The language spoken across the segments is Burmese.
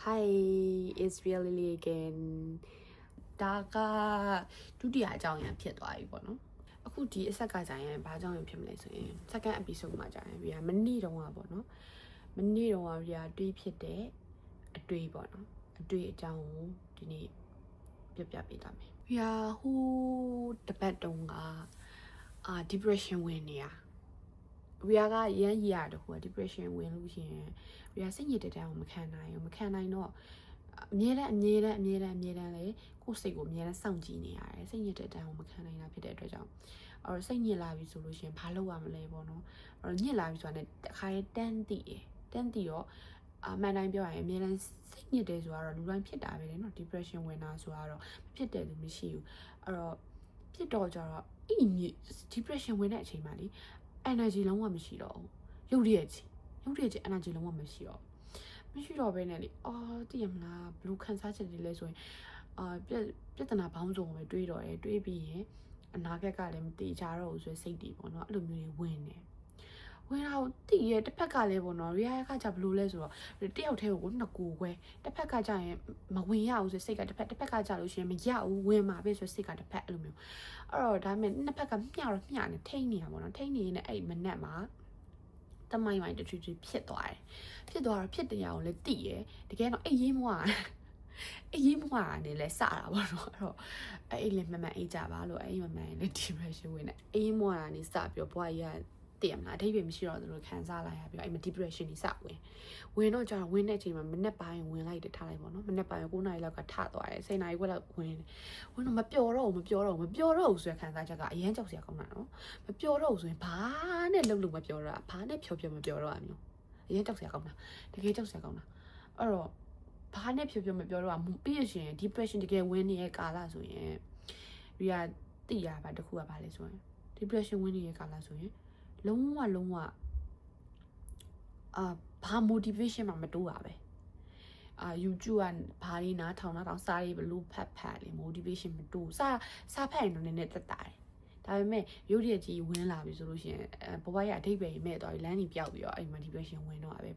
Hi, it's really Lily again. ဒါကဒုတိယအကြောင်းရဖြစ်သွားပြီပေါ့နော်အခုဒီအဆက်ကကြာရင်ဘာကြောင့်ဖြစ်မလဲဆိုရင် second episode မှာကြာရင်မနေ့တုန်းကပေါ့နော်မနေ့တုန်းကတွေးဖြစ်တဲ့အတွေးပေါ့နော်အတွေးအကြောင်းကိုဒီနေ့ပြပြပေးသွားမယ်ဟိုတပတ်တုန်းကdepression ဝင်နေတာကရမ်းရတခုက depression ဝင်လို့ရှိရင်စိတ်ညစ်တဲ့တိုင်ကိုမခံနိုင်တော့အမြဲတမ်းလေကိုယ်စိတ်ကိုအမြဲတမ်းစောင့်ကြည့်နေရတယ်စိတ်ညစ်တဲ့တိုင်ကိုမခံနိုင်တာဖြစ်တဲ့အတွက်ကြောင့်စိတ်ညစ်လာပြီဆိုလို့ရှိရင်ဘာလုပ်ရမလဲပေါ့နော်ညစ်လာပြီဆိုတာနဲ့တစ်ခါတန်းတည်ရောမှန်တိုင်းပြောရရင်အမြဲတမ်းစိတ်ညစ်တယ်ဆိုတော့လူတိုင်းဖြစ်တာပဲလေနော် depression ဝင်တာဆိုတော့မဖြစ်တယ်လို့မရှိဘူးအဲ့တော့ဖြစ်တော့ကြတော့depression ဝင်တဲ့အချိန်မှာလေenergy လုံးဝမရှိတော့ဘူးရုပ်ရည်ကြီး energy လုံးဝမရှိတော့ဘဲနဲ့လေသိရမလားဘလို့ခန်းစားချက်တွေလဲဆိုရင်ပြဿနာဘောင်းစုံပဲတွေးတော့တယ်တွေးပြီးရင်အနာဂတ်ကလည်းမတည်ကြတော့ဘူးဆိုစိတ်တွေပေါ့နော်အဲ့လိုမျိုးတွေဝင်တော့တည်ရတစ်ဖက်ကလည်းပေါ့နော် react ကကြဘလို့လဲဆိုတော့တယောက်တည်းကိုနှစ်ကိုခွဲတစ်ဖက်ကကြရင်မဝင်ရဘူးဆိုစိတ်ကတစ်ဖက်ကကြလို့ရှိရင်မရဘူးဝင်မှာပဲဆိုစိတ်ကတစ်ဖက်အဲ့လိုမျိုးအဲ့တော့ဒါပေမဲ့နှစ်ဖက်ကမျှနေထိန်းနေရပါတော့ထိန်းနေရင်အဲ့မနက်မှာတမိုင်းတချူဖြစ်သွားတယ်ဖြစ်တရားကိုလည်းတည်ရတကယ်တော့အေးရေးမွားနေလဲစတာပေါ့နော်အဲ့တော့အေးလည်းမှန်အေးကြပါလို့အေးမှန်လည်း depression ဝင်နေအေးမွားနေစပြီးဘွားကြီးကတည်ရမလားအထိပ္ပယ်မရှိတော့သူတို့ခံစားလာရပြီးအဲ့မှာ depression ကြီးစဝင်တော့ကြာဝင်တဲ့အချိန်မှာမနေ့ပိုင်းဝင်လိုက်တယ်ထားလိုက်ပေါ့နော်မနေ့ပိုင်း9 နာရီလောက်ကထသွားတယ်10 နာရီခွဲလောက်ဝင်တော့မပျော်တော့ဘူးဆိုရခံစားချက်ကအရန်ကြောက်စရာကောင်းတာနော်မပျော်တော့ဘူးဆိုရင်ဘာနဲ့လှုပ်လို့မပျော်တော့ဘာနဲ့ဖြောမပျော်တော့အမျိုးအရန်ကြောက်စရာကောင်းတာတကယ်ကြောက်စရာကောင်းတာအဲ့တော့ဘာနဲ့ဖြောမပျော်တော့ပြီးရရှင် depression တကယ်ဝင်နေတဲ့ကာလဆိုရင်သိရပါတခုကဘာလဲဆိုရင် depression ဝင်နေတဲ့ကာလဆိုရင်လုံးဝဘာ motivation မှမတိုးပါပဲYouTube ကဘာတွေနားထောင်စားတွေဘလို့ဖတ်လေ motivation မတိုးစားဖတ်ရင်တော့နည်းနည်းတက်တာတယ်ဒါပေမဲ့ရုပ်ရည်ကြီးဝင်လာပြီဆိုလို့ရှိရင်ဘဝရဲ့အထိပ္ပယ်ကြီးမဲ့သွားပြီလမ်းကြီးပြောက်ပြီးတော့အဲ့ motivation ဝင်တော့ပဲ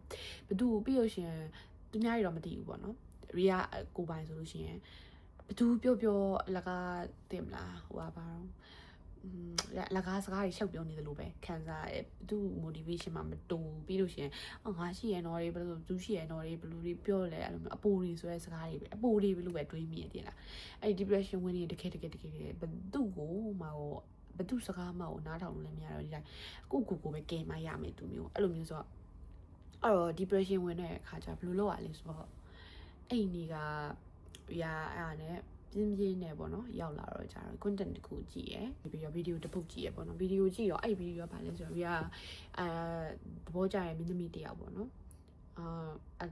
ဘသူပြီးလို့ရှိရင်သူများတွေတော့မသိဘူးပေါ့နော်ရီယာကိုပိုင်ဆိုလို့ရှိရင်ဘသူပြောလကားတင်မလားဟိုပါတော့လကားစကားတွေရှောက်ပြောနေတယ်လို့ပဲခံစားရသူ motivation မှာမတူပြီးလို့ရှိရင်ငါရှိရနော်တွေဘယ်လိုသူရှိရနော်တွေဘယ်လိုတွေပြောလဲအဲ့လိုမျိုးအပိုတွေဆိုတဲ့စကားတွေပဲအပိုတွေဘယ်လိုပဲတွေးမိရတယ်လားအဲ့ depression ဝင်နေတကယ်ဘသူကိုမှဘသူစကားမှနားထောင်လို့လည်းမရတော့ဒီတိုင်းကိုပဲကဲမရမယ်သူမျိုးအဲ့လိုမျိုးဆိုတော့အဲ့တော့ depression ဝင်တဲ့အခါကျဘယ်လိုလုပ်ရလဲဆိုတော့အဲ့ဒီကအဲ့နဲ့ပြင်းနေပေါ့နော်ရောက်လာတော့ကြာတော့ content တခုကြည့်ရပြီးတော့ video တစ်ပုတ်ကြည့်ရပေါ့နော် video ကြည့်တော့အဲ့ video ကဘာလဲဆိုတော့သဘောကျရဲ့မင်းသမီးတယောက်ပေါ့နော်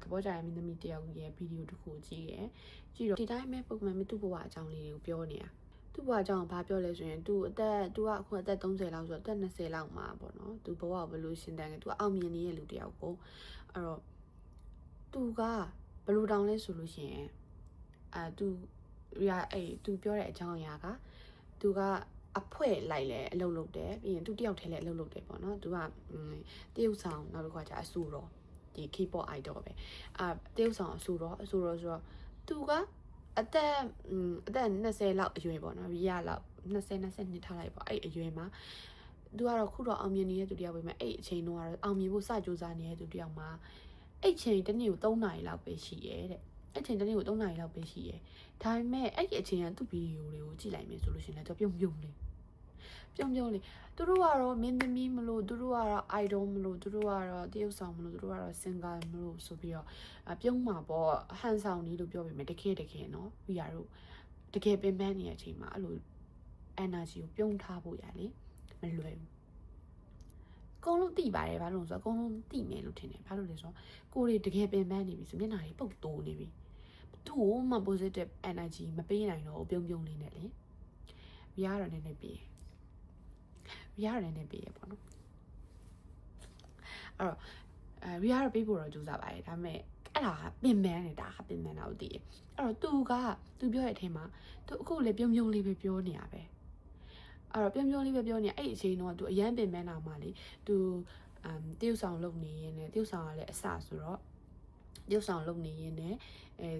သဘောကျရဲ့မင်းသမီးတယောက်ရဲ့ video တခုကြည့်တော့ဒီတိုင်းပဲပုံမှန်သူ့ဘဝအကြောင်းလေးတွေကိုပြောနေတာသူ့ဘဝအကြောင်းဘာပြောလဲဆိုရင်သူကအခုအသက်30လောက်ဆိုတော့အသက်20လောက်မှာပေါ့နော်သူဘဝကိုဘယ်လိုရှင်းတန်းလဲသူကအောင်မြင်နေတဲ့လူတယောက်ကိုအဲ့တော့သူကဘယ်လိုတောင်းလဲဆိုလို့ရှိရင်သူပြောတဲ့အကြောင်းအရာကသူကအဖွဲလိုက်လဲအလုပ်လုပ်တယ်ပြီးရင်သူတယောက်ထဲလဲအလုပ်လုပ်တယ်ပေါ့နော်သူကတရုတ်ဆောင်နောက်တစ်ခါကျအဆူတော့ဒီ K-pop idol ပဲတရုတ်ဆောင်အဆူတော့ဆိုတော့သူကအသက်20လောက်အရွယ်ပေါ့နော်ရီယာလောက်20ထားလိုက်ပေါ့အဲ့အရွယ်မှာသူကတော့ခုတော့အောင်မြင်နေတဲ့သူတယောက်ပဲအဲ့အချိန်တော့အောင်မြင်ဖို့စကြိုးစားနေတဲ့သူတယောက်မှာအဲ့ချိန်တနေ့ကို3နာရီလောက်ပဲရှိရဲ့တဲ့အဲ့ချိန်တနေ့ကို3နာရီလောက်ပဲရှိရဲဒါပေမဲ့အဲ့ဒီအချိန်ကသူ့ဗီဒီယိုတွေကိုကြည့်လိုက်မယ်ဆိုလို့ရှိရင်လည်းသူပြုံးလေသူတို့ကတော့မင်းသမီးမလို့သူတို့ကတော့ idol မလို့သူတို့ကတော့တရုတ်ဆောင်မလို့သူတို့ကတော့ singer မလို့ဆိုပြီးတော့ပြုံးမှာပေါ့ဟန်ဆောင်နေလို့ပြောပေမဲ့တကယ်နော်ဗီယာတို့တကယ်ပင်ပန်းနေတဲ့အချိန်မှာအဲ့လို energy ကိုပြုံးထားဖို့ရလေမလွယ်ဘူးအကုန်လုံးသိပါတယ်ဘာလို့လဲဆိုတော့အကုန်လုံးသိမယ်လို့ထင်တယ်ဘာလို့လဲဆိုတော့ကိုယ်တွေတကယ်ပင်ပန်းနေပြီဆိုမျက်နှာတွေပုတ်တိုးနေပြီသူ့ကိုမှ positive energy မပေးနိုင်တော့ပြုံးလေးနဲ့လေရတော့နည်းနည်းပေးရပေါ့နော်အဲ့တော့ရတော့ပေးဖို့တော့ကြိုးစားပါတယ်ဒါပေမဲ့အဲ့ဒါပင်ပန်းနေတာပင်ပန်းတာကိုသိတယ်အဲ့တော့သူပြောတဲ့အထက်မှာသူအခုလေပြုံးလေးပဲပြောနေရပဲအဲ့တော့ပြုံးလေးပဲပြောနေအဲ့အချိန်တော့သူအရန်ပင်ပန်းတာမှလေသူတရုတ်ဆောင်လုပ်နေရင်းနဲ့တရုတ်ဆောင်ကလည်းအစဆိုတော့ ရုပ်ဆောင်လုပ်နေရင်လည်း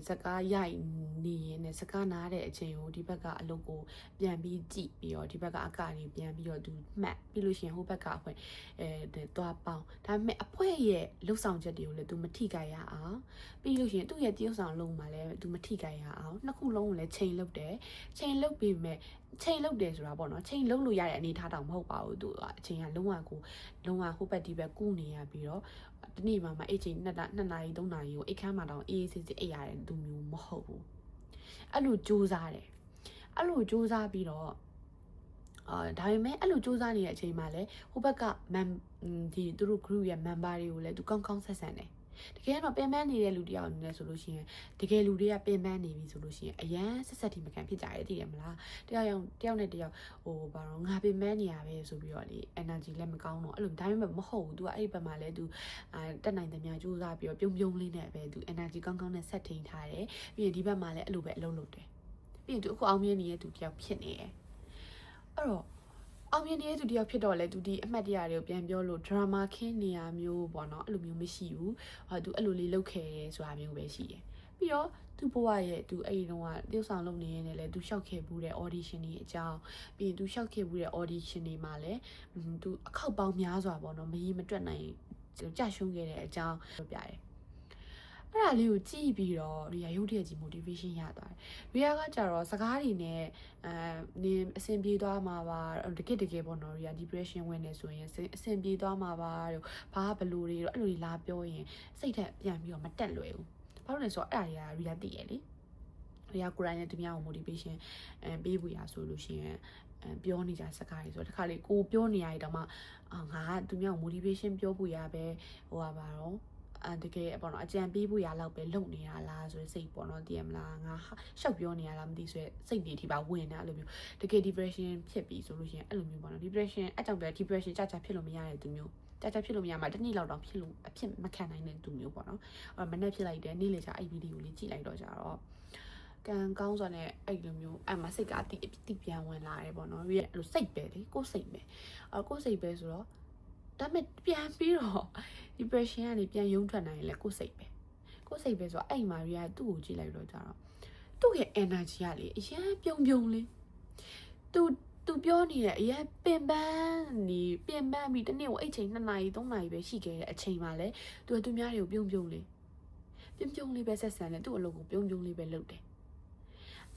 စကားရိုက်နေရင်လည်းစကားနားတဲ့အချိန်ကိုဒီဘက်ကအလုပ်ကိုပြန်ပြီးကြည့်ပြီးတော့ဒီဘက်ကအကနေပြန်ပြီးတော့သူမှတ်ပြီးလို့ရှိရင်ဟိုဘက်ကအဖွဲသွားပေါင်းဒါပေမဲ့အဖွဲရဲ့လှုပ်ဆောင်ချက်တွေကိုလည်းသူမထိကြရအောင်ပြီးလို့ရှိရင်သူ့ရဲ့ရုပ်ဆောင်လုပ်မှလည်းသူမထိကြရအောင်နှစ်ခုလုံးကိုလည်းချိန်လုပ်တယ်ချိန်လုပ်ပြီးမဲ့ချိန်လုပ်တယ်ဆိုတာပေါ့နော်ချိန်လုပ်လို့ရတဲ့အနေထားတောင်မဟုတ်ပါဘူးသူအချိန်ကလုံးဝဟိုဘက်ဒီဘက်ကူးနေရပြီးတော့ဒီနေ့မှအဲ့ချိန်2နာရီ3နာရီကိုအိတ်ခမ်းမှာတောင်အေးစစ်စစ်အိတ်ရတယ်သူမျိုးမဟုတ်ဘူးအဲ့လိုစူးစမ်းတယ်အဲ့လိုစူးစမ်းပြီးတော့ဒါပေမဲ့အဲ့လိုစူးစမ်းနေတဲ့အချိန်မှာလည်းဟိုဘက်ကဒီသူတို့ group ရဲ့ member တွေကိုလည်းသူကောင်းကောင်းဆက်ဆံတယ်တကယ်တော့ပင်ပန်းနေတဲ့လူတယောက်အနေနဲ့ဆိုလို့ရှိရင်တကယ်လူတွေကပင်ပန်းနေပြီဆိုလို့ရှိရင်အရန်ဆက်ဆက်ထိမခံဖြစ်ကြရသိတယ်မလားတယောက်နဲ့တယောက်ဘာတော့ငါပင်ပန်းနေရပဲဆိုပြီးတော့လေ energy လည်းမကောင်းတော့အဲ့လိုဒါပေမဲ့မဟုတ်ဘူး तू အဲ့ဒီဘက်မှာလည်း तू တက်နိုင်တဲ့များစူးစမ်းပြီးတော့ပြုံလေးနဲ့ပဲ तू energy ကောင်းကောင်းနဲ့ဆက်ထိန်ထားတယ်ပြီးရင်ဒီဘက်မှာလည်းအဲ့လိုပဲအလုပ်လုပ်တယ်ပြီးရင် तू အခုအောင်မြင်နေတဲ့ तू တယောက်ဖြစ်နေတယ်အဲ့တော့အောင်မြင်နေတဲ့သူတယောက်ဖြစ်တော့လေသူဒီအမှတ်တရတွေကိုပြန်ပြောလို့ drama ခင်းနေရမျိုးပေါ့နော်အဲ့လိုမျိုးမရှိဘူးသူအဲ့လိုလေးလုပ်ခဲ့ရဲဆိုတာမျိုးပဲရှိတယ်ပြီးတော့သူ့ဘဝရဲ့သူအဲ့ဒီတော့ကတယောက်ဆောင်လုပ်နေရင်းနဲ့လေသူရှောက်ခဲ့ဘူးတဲ့ audition တွေအကြောင်းပြီးရင်သူရှောက်ခဲ့ဘူးတဲ့ audition တွေမှာလည်းသူအခောက်ပေါင်းများစွာပေါ့နော်မရေမတွက်နိုင်ကြာရှုံးခဲ့တဲ့အကြောင်းပြောပြတယ်အဲ့ဒါလေးကိုကြည့်ပြီးတော့ရီယာရုပ်တရက်ကြီး motivation ရသွားတယ်ရီယာကကြတော့စကားတွေနဲ့နင်အဆင်ပြေသွားမှာပါတကယ်ပေါ့နော်ရီယာ depression ဝင်နေဆိုရင်အဆင်ပြေသွားမှာပါတို့ဘာဘလူတွေတော့အဲ့လိုလာပြောရင်စိတ်ထက်ပြန်ပြီးတော့မတက်လွယ်ဘူးဘာလို့လဲဆိုတော့အဲ့ဒါရီယာသိရလေရီယာကိုရိုင်းနဲ့သူများကို motivation ပေးဖို့ရဆိုလို့ရှိရင်ပြောနေကြစကားတွေဆိုတော့တခါလေကိုပြောနေရတဲ့တောင်မှငါကသူများကို motivation ပြောဖို့ရပဲဟိုပါတော့တကယ်ပေါ့နော်အကြံပေးဖို့ရလောက်ပဲလုပ်နေရလားဆိုတဲ့စိတ်ပေါ့နော်သိရမလားငါရှောက်ပြောနေရလားမသိဆိုတဲ့စိတ်တွေဒီပါဝင်နေအဲ့လိုမျိုးတကယ် depression ဖြစ်ပြီဆိုလို့ရှိရင်အဲ့လိုမျိုးပေါ့နော် depression အကြောင်းပဲ depression ကြာဖြစ်လို့မရတဲ့သူမျိုးကြာဖြစ်လို့မရမှာတစ်နေ့လောက်တောင်ဖြစ်လို့အဖြစ်မခံနိုင်တဲ့သူမျိုးပေါ့နော်မနေ့ဖြစ်လိုက်တယ်နေ့လေကြာအဲ့ဗီဒီယိုလေးကြည့်လိုက်တော့ကြတော့ကံကောင်းစွာနဲ့အဲ့လိုမျိုးအဲ့မှာစိတ်ကအတိပြန်ဝင်လာတယ်ပေါ့နော်ပြီးအဲ့လိုစိတ်ပဲလေကိုယ်စိတ်ပဲကိုယ်စိတ်ပဲဆိုတော့ဒါပေမဲ့ပြန်ပြီးတော့ depression ကနေပြန်ရုံးထွက်နိုင်ရင်လည်းကိုယ်စိတ်ပဲဆိုတော့အဲ့မှာရီကသူ့ကိုကြည့်လိုက်တော့ကြတော့သူ့ရဲ့ energy ကလေအရင်ပြုံလေးသူပြောနေတဲ့အရင်ပင်ပန်းပြီးတနေ့ကိုအဲ့ချိန်2နာရီ3နာရီပဲရှိခဲ့တဲ့အချိန်မှာလဲသူများတွေကိုပြုံလေးပဲဆက်ဆံတယ်သူ့အလုပ်ကိုပြုံလေးပဲလုပ်တယ်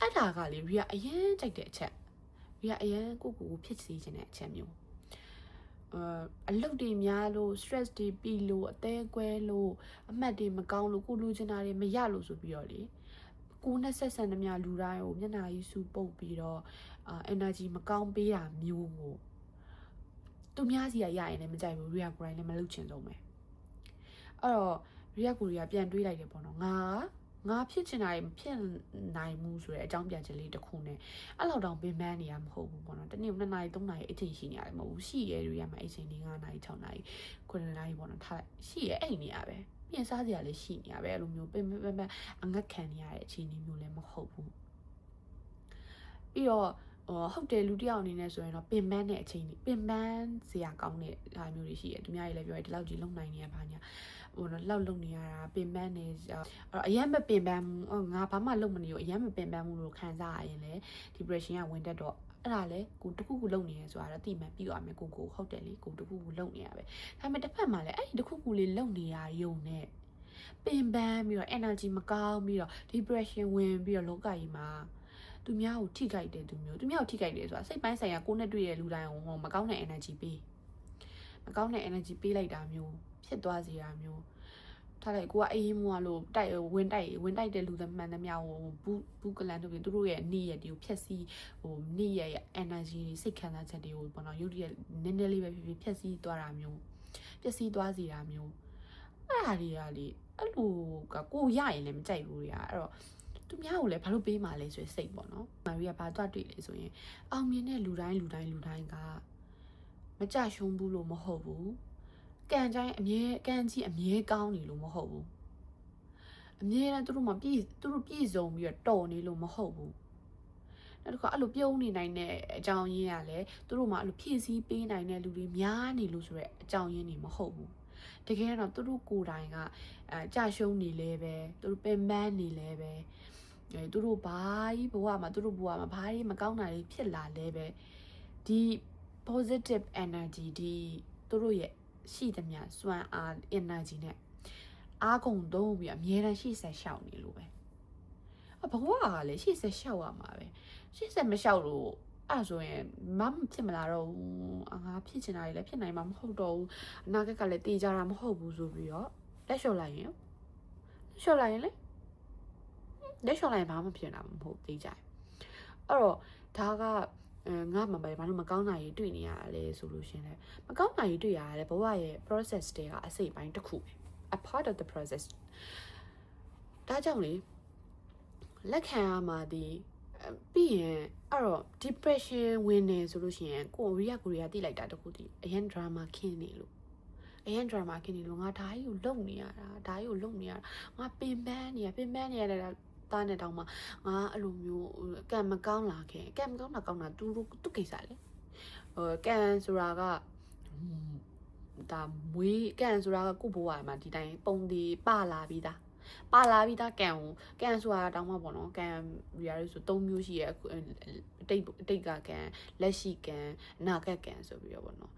အဲ့ဒါကလေရီကအရင်ကြိုက်တဲ့အချက်ရီကအရင်ကိုဖြစ်စေချင်တဲ့အချက်မျိုးအလုပ်တွေများလို့ stress တွေပြီးလို့အသေးကွဲလို့အမှတ်တွေမကောင်းလို့ကိုလူချင်တာတွေမရလို့ဆိုပြီးတော့လေကိုနဲ့ဆက်ဆံသမျှလူတိုင်းကိုမျက်နှာကြီးစူပုတ်ပြီးတော့energy မကောင်းပေးတာမျိုးကိုသူများစီကရရင်လည်းမကြိုက်ဘူး real grind လည်းမလုပ်ချင်ဆုံးပဲအဲ့တော့ real ကိုရီးယားပြန်တွေးလိုက်တယ်ပေါ့နော်ငါဖြစ်ချင်တာမဖြစ်နိုင်ဘူးဆိုတဲ့အကြောင်းပြချက်လေးတစ်ခုနဲ့အဲ့လောက်တောင်ပင်ပန်းနေရမဟုတ်ဘူးပေါ့နော်တနေ့2နာရီ3နာရီအချိန်ရှိနေရတယ်မဟုတ်ဘူးရှိရဲတွေရမှာအချိန်5နာရီ6နာရီ9နာရီပေါ့နော်ထားရှိရဲအဲ့နေရပဲပြင်စားစရာလည်းရှိနေရပဲအဲ့လိုမျိုးပင်အငတ်ခံနေရတဲ့အခြေအနေမျိုးလည်းမဟုတ်ဘူးပြီးတော့ဟုတ်တယ်လူတယောက်အနေနဲ့ဆိုရင်တော့ပင်ပန်းတဲ့အချိန်တွေပင်ပန်းစရာကောင်းတဲ့အားမျိုးတွေရှိတယ်သူများတွေလည်းပြောတယ်ဒီလောက်ကြီးလုံနိုင်နေရပါညာဟိုတော့လောက်လုံနေရတာပင်ပန်းနေအရင်မပင်ပန်းငါဘာမှလုပ်မနေဘူးအရင်မပင်ပန်းဘူးလို့ခံစားရရင်လေ depression ကဝင်တတ်တော့အဲ့ဒါလေကိုတခုခုလုပ်နေရဆိုတာတော့တိမှန်ပြီးသွားမယ်ကိုဟုတ်တယ်လေကိုတခုခုလုပ်နေရပဲဒါပေမဲ့တစ်ဖက်မှာလည်းအဲ့ဒီတခုခုလေးလုပ်နေရယုံနဲ့ပင်ပန်းပြီးတော့ energy မကောင်းပြီးတော့ depression ဝင်ပြီးတော့လောကကြီးမှာသူများကိုထိခိုက်တဲ့သူမျိုးသူများကိုထိခိုက်တယ်ဆိုတာစိတ်ပိုင်းဆိုင်ရာကိုနဲ့တွေ့တဲ့လူတိုင်းကိုမကောင်းတဲ့ energy ပေးလိုက်တာမျိုးဖြစ်သွားစေတာမျိုးထားလိုက်ကိုကအေးမွားလို့ဝင်တိုက်တဲ့လူတွေမှန်သမျှဟိုဘူးကလန်တို့သူတို့ရဲ့နေ့ရက်တွေကိုဖြက်စီးနေ့ရက်ရဲ့ energy တွေစိတ်ခံစားချက်တွေကိုပေါ့နော်ရုပ်တရက်နည်းနည်းလေးပဲဖြစ်ဖြက်စီးသွားတာမျိုးပျက်စီးသွားစေတာမျိုးအဲ့ဒါတွေကလေအဲ့လိုကကိုရရင်လည်းမကြိုက်ဘူးတွေကအဲ့တော့သူများကိုလည်းဘာလို့ပေးမှလဲဆိုရယ်စိတ်ပေါ့နော်မာရီကဘာသွားတွေ့လဲဆိုရင်အောင်မြင်တဲ့လူတိုင်းကမကြရှုံးဘူးလို့မဟုတ်ဘူးကံကြီးအမြဲကောင်းနေလို့မဟုတ်ဘူးအမြဲတမ်းသူတို့ပြည့်စုံပြီးတော့တော်နေလို့မဟုတ်ဘူးနောက်တစ်ခါအဲ့လိုပြုံးနေနိုင်တဲ့အကြောင်းရင်းကလည်းသူတို့မှအဲ့လိုဖြည့်ဆည်းပေးနိုင်တဲ့လူတွေများနေလို့ဆိုရဲအကြောင်းရင်းတွေမဟုတ်ဘူး တကယ်တော့သူတို့ကိုယ်တိုင်ကကြာရှုံးနေလဲပဲသူတို့ပင်ပန်းနေလဲပဲသူတို့ဘာကြီးဘဝမှာသူတို့ဘဝမှာဘာကြီးမကောင်းတာတွေဖြစ်လာလဲပဲဒီ positive energy ဒီသူတို့ရဲ့ရှိသမျှစွမ်းအား energy နဲ့အားကုန်သုံးပြီးအမြဲတမ်းရှေ့ဆက်ရှောက်နေလို့ပဲဘဝကလည်းရှေ့ဆက်ရှောက်ရမှာပဲရှေ့ဆက်မရှောက်လို့အဲ့ဆိုရင်မဖြစ်မလာတော့ဘူးငါဖြစ်ချင်တာတွေလည်းဖြစ်နိုင်မှာမဟုတ်တော့ဘူးအနာဂတ်ကလည်းတည်ကြတာမဟုတ်ဘူးဆိုပြီးတော့လက်လျှော့လိုက်ရင်လေလက်လျှော့လိုက်ရင်ဘာမှဖြစ်နေတာမဟုတ်သေးကြတယ်အဲ့တော့ဒါကငါမှပဲဘာလို့မကောင်းတာကြီးတွေ့နေရတာလဲဆိုလို့ရှင်လေမကောင်းတာကြီးတွေ့ရတာလေဘဝရဲ့ process တွေကအစိတ်ပိုင်းတစ်ခုပဲ a part of the process ဒါကြောင့်လေလက်ခံရမှာဒီပြီးရင်အဲ့တော့ depression ဝင်နေဆိုလို့ရှိရင်ကိုရီးယားတိလိုက်တာတခုတည်းအရင် drama ခင်းနေလို့ငါဓာကြီးကိုလုံနေရတာငါပင်ပန်းနေရတဲ့သားနဲ့တောင်မှငါအဲ့လိုမျိုးကံမကောင်းလာခဲ့ကံမကောင်းတာကောင်းတာသူကိစ္စလေကံဆိုတာကဒါမွေးကံဆိုတာကကိုဘဝမှာဒီတိုင်းပုံဒီပါလာပြီးသားကံဆိုတာတောင်မှပေါ့နော်ကံရီယာလို့ဆို၃မျိုးရှိရဲ့အတိတ်ကကံလက်ရှိကံအနာဂတ်ကံဆိုပြီးတော့ပေါ့နော်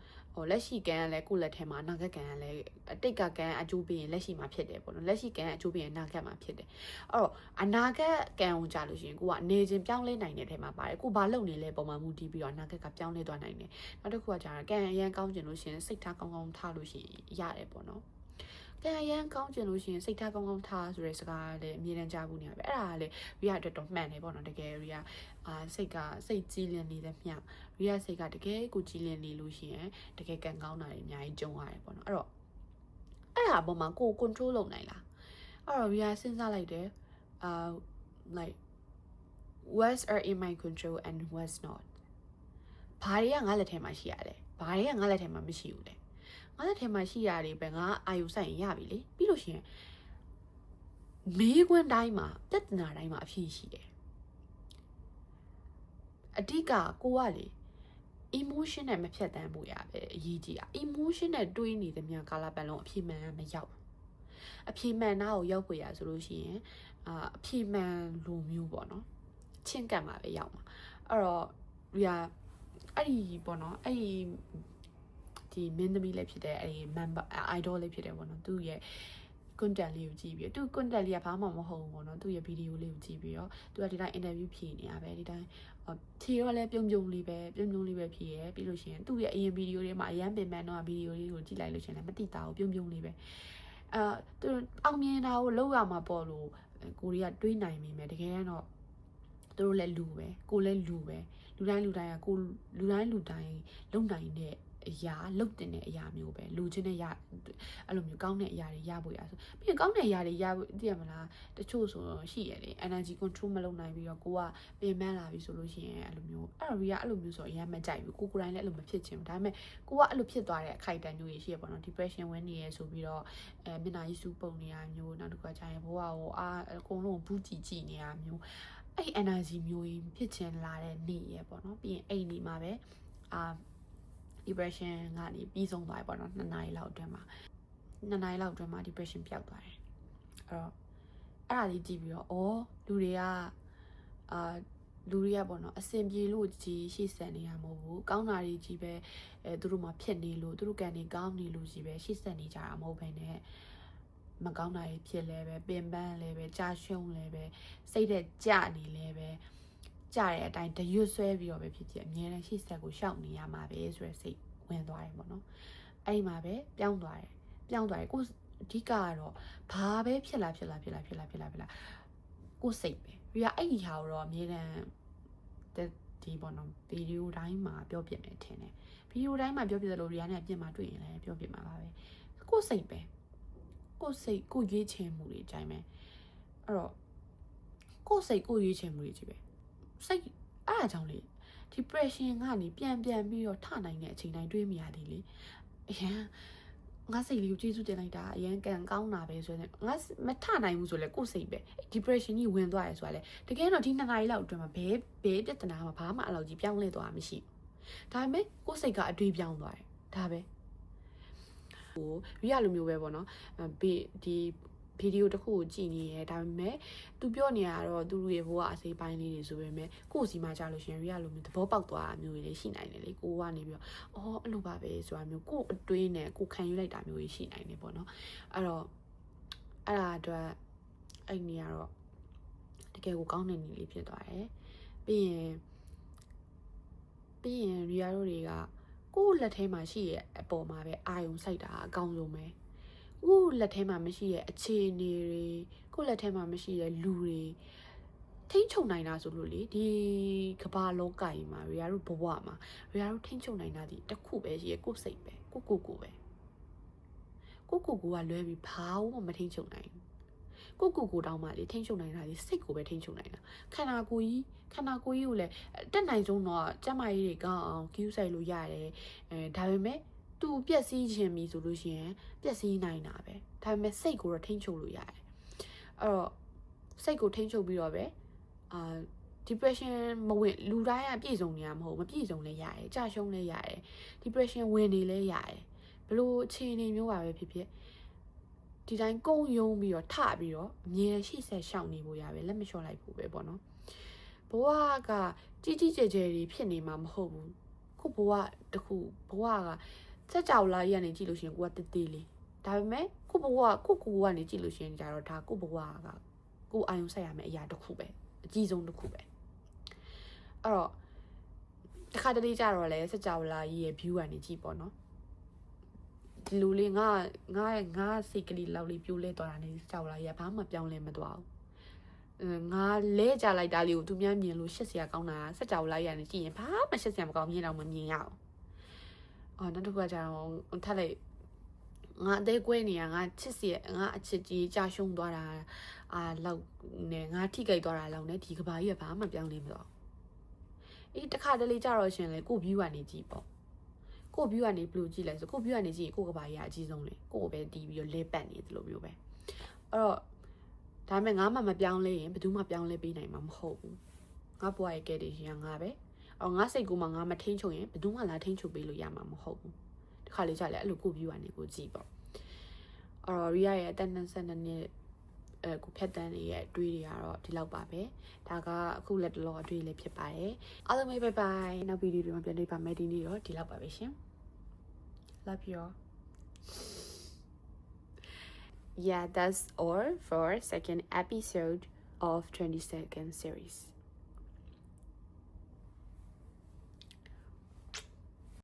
လက်ရှိကံကလည်းကိုယ့်လက်ထဲမှာအနာဂတ်ကံကလည်းအတိတ်ကကံအကျိုးပေးရင်လက်ရှိမှာဖြစ်တယ်ပေါ့နော်လက်ရှိကံအကျိုးပေးရင်အနာဂတ်မှာဖြစ်တယ်အဲ့တော့အနာဂတ်ကံကိုကြာလို့ရှိရင်ကိုကအနေချင်းပြောင်းလဲနိုင်တဲ့ထဲမှာပါတယ်ကိုဘာလုပ်နေလဲပုံမှန်မူတည်ပြီးတော့အနာဂတ်ကပြောင်းလဲသွားနိုင်တယ်နောက်တစ်ခုကကြာကံအရန်ကောင်းကျင်လို့ရှိရင်စိတ်ထားကောင်းထားလို့ရှိရင်ရတယ်ပေါ့နော်ကံရမ်းကောင်းကျင်လို့ရှိရင်စိတ်ထားကောင်းထားဆိုတဲ့စကားလည်းအမြဲတမ်းကြားဘူးနေရပဲအဲ့ဒါကလည်းရီယာအတွက်တော့မှန်တယ်ပေါ့နော်တကယ်ရီယာစိတ်ကြီးလင်းနေတဲ့မြရီယာစိတ်ကတကယ်ကိုကြီးလင်းနေလို့ရှိရင်တကယ်ကံကောင်းတာတွေအများကြီးကြုံရတယ်ပေါ့နော်အဲ့တော့အဲ့ဒါအပေါ်မှာကို control လုပ်နိုင်လားအဲ့တော့ရီယာစဉ်းစားလိုက်တယ်like what's are in my control and what's not ဘာတွေကငါလက်ထဲမှာရှိရလဲဘာတွေကငါလက်ထဲမှာမရှိဘူးလဲငါလက်ထဲမှာရှိရတယ်ပဲငါအာယူဆိုင်ရပြီလေပြီးလို့ရှိရင်မေးခွန်းတိုင်းမှာပြဿနာတိုင်းမှာအဖြေရှိတယ်အဓိကကိုကလေ emotion နဲ့မဖြတ်တန်းဖို့ရပဲအရေးကြီးတာ emotion နဲ့တွေးနေသမျှကာလပတ်လုံးအဖြေမှန်မရောက်အဖြေမှန်နာကိုရောက်ဖို့ရဆိုလို့ရှိရင်အဖြေမှန်လိုမျိုးပေါ့နော်ချင်းကပ်မှာပဲရောက်မှာအဲ့တော့အဲ့ဒီပေါ့နော်အဲ့ဒီမင်းသမီးလည်းဖြစ်တဲ့အဲ့ဒီ member idol လေးဖြစ်တယ်ပေါ့နော်သူ့ရဲ့ content လေးကိုကြည့်ပြီးတော့သူ content လေးကဘာမှမဟုတ်ဘူးပေါ့နော်သူ့ရဲ့ video လေးကိုကြည့်ပြီးတော့သူကဒီတိုင်း interview ဖြေနေရပဲဒီတိုင်းဖြေတော့လဲပြုံလေးပဲဖြေရပြီးလို့ရှိရင်သူ့ရဲ့အရင် video တွေမှာအရန်ပင်ပန်းတော့ video လေးကိုကြည့်လိုက်လို့ရှိရင်လည်းမတိတာကိုပြုံလေးပဲသူအောင်မြင်တာကိုလောက်ရမှာပေါ့လို့ကိုရီးယားတွေးနိုင်မိမယ်တကယ်တော့သူတို့လည်းလူပဲကိုလည်းလူပဲလူတိုင်းကကိုလူတိုင်းလုံနိုင်တဲ့အရာလုတ်တင်တဲ့အရာမျိုးပဲလူချင်းနဲ့ရအဲ့လိုမျိုးကောင်းတဲ့အရာတွေရဖို့ရဆိုပြီးရင်ကောင်းတဲ့အရာတွေရဖို့သိရမလားတချို့ဆိုရှိရလေ energy control မလုပ်နိုင်ပြီးတော့ကိုကပင်ပန်းလာပြီဆိုလို့ရှိရင်အဲ့လိုမျိုးအဲ့တော့ရီကအဲ့လိုမျိုးဆိုအရင်မကြိုက်ဘူးကိုယ်တိုင်လည်းအဲ့လိုမဖြစ်ချင်ဘူးဒါပေမဲ့ကိုကအဲ့လိုဖြစ်သွားတဲ့အခိုက်အတန့်မျိုးရှိရပေါ့နော် depression ဝင်နေရဆိုပြီးတော့မျက်နှာကြီးစူးပုံနေရမျိုးနောက်တစ်ခါကျရင်ဘဝကိုအကုန်လုံးဘူးကြည့်နေရမျိုးအဲ့ energy မျိုးကြီးဖြစ်ချင်လာတဲ့နေ့ရပေါ့နော်ပြီးရင်အဲ့ဒီမှာပဲdepression ကနေပြီးဆုံးသွားပြီပေါ့နော်2 နာရီလောက်အတွင်းမှာdepression ပျောက်သွားတယ်အဲ့တော့အဲ့ဒါလေးကြည့်ပြီးတော့လူတွေကပေါ့နော်အစင်ပြေလို့ကြီးရှေ့ဆက်နေရမဟုတ်ဘူးကောင်းတာတွေကြီးပဲသူတို့မှာဖြစ်နေလို့သူတို့ကန်နေကောင်းနေလို့ကြီးပဲရှေ့ဆက်နေကြတာမဟုတ်ဘဲနဲ့မကောင်းတာတွေဖြစ်လဲပဲပင်ပန်းလဲပဲကြာရှုံးလဲပဲစိတ်တဲ့ကြနေလဲပဲကြတဲ့အတိုင်းတရွတ်ဆွဲပြီးတော့ပဲဖြစ်အများနဲ့ရှေ့ဆက်ကိုရှောက်နေရမှာပဲဆိုရယ်စိတ်ဝင်သွားတယ်ပေါ့နော်အဲ့ဒီမှာပဲပြောင်းသွားတယ်ကိုအဓိကကတော့ဘာပဲဖြစ်လာကိုစိတ်ပဲပြီးတော့အဲ့ဒီဟာကိုတော့အများနဲ့ဒီပေါ့နော်ဗီဒီယိုတိုင်းမှာပြောပြမယ်ထင်တယ်ဗီဒီယိုတိုင်းမှာပြောပြသလိုရီယာနဲ့အပြင်မှာတွေ့ရင်လည်းပြောပြမှာပါပဲကိုစိတ်ကိုရွေးချယ်မှုတွေအတိုင်းပဲအဲ့တော့ကိုစိတ်ကိုရွေးချယ်မှုတွေကြီးပဲစိတ်အားအကြောင်းလေ depression ကနေပြန်ပြီးတော့ထနိုင်တဲ့အချိန်တိုင်းတွေးမိရသေးလေအရန်ငါစိတ်လေးကိုကျေးဇူးတင်လိုက်တာအရန်ကံကောင်းတာပဲဆိုရင်ငါမထနိုင်ဘူးဆိုလဲကိုယ်စိတ်ပဲ depression ကြီးဝင်သွားရဲဆိုတာလေတကယ်တော့ဒီ2 နာရီလောက်အတွင်းမှာဘယ်ပြဿနာမှာဘာမှအလောက်ကြီးပြောင်းလဲသွားတာမရှိဘူးဒါပေမဲ့ကိုယ်စိတ်ကအတွေးပြောင်းသွားတယ်ဒါပဲ ဟိုရီရလိုမျိုးပဲပေါ့နော်ဒီဗီဒီယိုတစ်ခုကိုကြည့်နေရဲဒါပေမဲ့သူပြောနေရတော့သူတို့ရဲ့ဘဝအစိပ်ပိုင်းလေးတွေဆိုပေမဲ့ကိုယ့်စီမှာကြားလို့ရှင်ရီရလိုမျိုးသဘောပေါက်သွားတာမျိုးတွေရှိနိုင်တယ်လေကိုကနေပြီးတော့အော်အဲ့လိုပါပဲဆိုတာမျိုးကိုယ့်အတွင်းနဲ့ကိုခံယူလိုက်တာမျိုးတွေရှိနိုင်တယ်ပေါ့နော်အဲ့တော့အဲ့ဒါအတွက်အဲ့နေရတော့တကယ်ကိုကောင်းတဲ့နည်းလေးဖြစ်သွားတယ်ပြီးရင်ရီယာတို့တွေကကိုယ့်လက်ထဲမှာရှိရဲ့အပေါ်မှာပဲအာယုံစိုက်တာအကောင်းဆုံးပဲကိုယ့်လက်ထဲမှာမရှိရဲ့အခြေအနေတွေကိုယ့်လက်ထဲမှာမရှိရဲ့လူတွေထိမ့်ချုပ်နိုင်တာဆိုလို့လေဒီကမ္ဘာလောကကြီးမှာရီယာတို့ဘဝမှာရီယာတို့ထိမ့်ချုပ်နိုင်တာဒီတစ်ခုပဲရှိရဲ့ကိုယ့်စိတ်ပဲကိုပဲကိုကလွဲပြီးဘာမှမထိမ့်ချုပ်နိုင်ဘူးကိုတောင်းမှလေထိမ့်ချုပ်နိုင်တာလေစိတ်ကိုပဲထိမ့်ချုပ်နိုင်တာခန္ဓာကိုယ်ကြီးကိုလည်းတက်နိုင်ဆုံးတော့ကျမကြီးတွေကောင်းအောင်ကျူးဆိုင်လို့ရတယ်ဒါပေမဲ့သူပျက်စီးခြင်းပြီဆိုလို့ရှိရင်ပျက်စီးနိုင်တာပဲဒါပေမဲ့စိတ်ကိုတော့ထိမ့်ချုပ်လို့ရတယ်အဲ့တော့စိတ်ကိုထိမ့်ချုပ်ပြီးတော့ပဲdepression မဝင်လူတိုင်းကပြည့်စုံနေရမဟုတ်မပြည့်စုံလည်းရတယ်ကြာရှုံးလည်းရတယ် depression ဝင်နေလည်းရတယ်ဘလို့အခြေအနေမျိုးပါပဲဖြစ်ဖြစ်ဒီတိုင်းကုန်းယုံပြီးတော့ထပြီးတော့အမြဲရှိဆက်ရှောင်နေဖို့ရပဲလက်မလျှော့လိုက်ဖို့ပဲပေါ့နော်ဘဝကကြီးကျယ်တွေဖြစ်နေမှာမဟုတ်ဘူးခုဘဝတခုဘဝကစက်ကြောက်လာရနေကြည့်လို့ရှိရင်ကိုကတေးသေးလေးဒါပေမဲ့ခုဘဝခုကနေကြည့်လို့ရှိရင်ကြတော့ဒါခုဘဝကကိုအာယုံဆက်ရမယ့်အရာတစ်ခုပဲအကြီးဆုံးတစ်ခုပဲအဲ့တော့တခါတလေကြတော့လဲစက်ကြောက်လာရဲ့ view ကနေကြည့်ပေါ့နော်ဒီလိုလေးငါစိတ်ကလေးလောက်လေးပြိုးလဲသွားတာနေကြောက်လာရဘာမှပြောင်းလဲမသွားဘူးငါလဲကြလိုက်တာလေးကိုသူများမြင်လို့ရှက်စရာကောင်းတာစက်ကြောက်လိုက်ရနေကြည့်ရင်ဘာမှရှက်စရာမကောင်းမြင်တော့မမြင်ရအောင်နောက်တစ်ခုကကျတော့ထပ်လိုက်ငါအသေးကွဲနေရငါချစ်စီငါအချစ်ကြီးကြာရှုံးသွားတာလောက်နဲ့ငါထိကြိုက်သွားတာလောက်နဲ့ဒီကဘာကြီးကဘာမှပြောင်းလဲမသွားအေးတခါတလေကြတော့ရှင်လေကို view ကနေကြည့်ပေါ့ကို view ကနေဘယ်လိုကြည့်လဲဆိုကို view ကနေကြည့်ရင်ကိုကဘာကြီးအကြီးဆုံးလေကိုပဲတီးပြီးတော့လဲပတ်နေတယ်လို့မျိုးပဲအဲ့တော့ဒါပေမဲ့ငါမှမပြောင်းလဲရင်ဘယ်သူမှပြောင်းလဲပေးနိုင်မှာမဟုတ်ဘူးငါဘွားရဲ့ကဲတယ်ရှင်ငါပဲအော်ငါစိတ်ကူးမှငါမထိန်ချုပ်ရင်ဘယ်သူမှလာထိန်ချုပ်ပေးလို့ရမှာမဟုတ်ဘူးတခါလေကြလဲအဲ့လိုကို view ကနေကိုကြည့်ပေါ့အော်ရီယာရဲ့အသက်22နှစ်ကိုဖြတ်တန်းနေရဲ့အတွေးတွေကတော့ဒီလောက်ပါပဲဒါကအခုလက်တလောအတွေးလေးဖြစ်ပါတယ်အားလုံးပဲဘိုင်ဘိုင်နောက်ဗီဒီယိုတွေမှာပြန်တွေ့ပါမယ်ဒီနေ့တော့ဒီလောက်ပါပဲရှင် love you all yeah that's all for second episode of 22nd series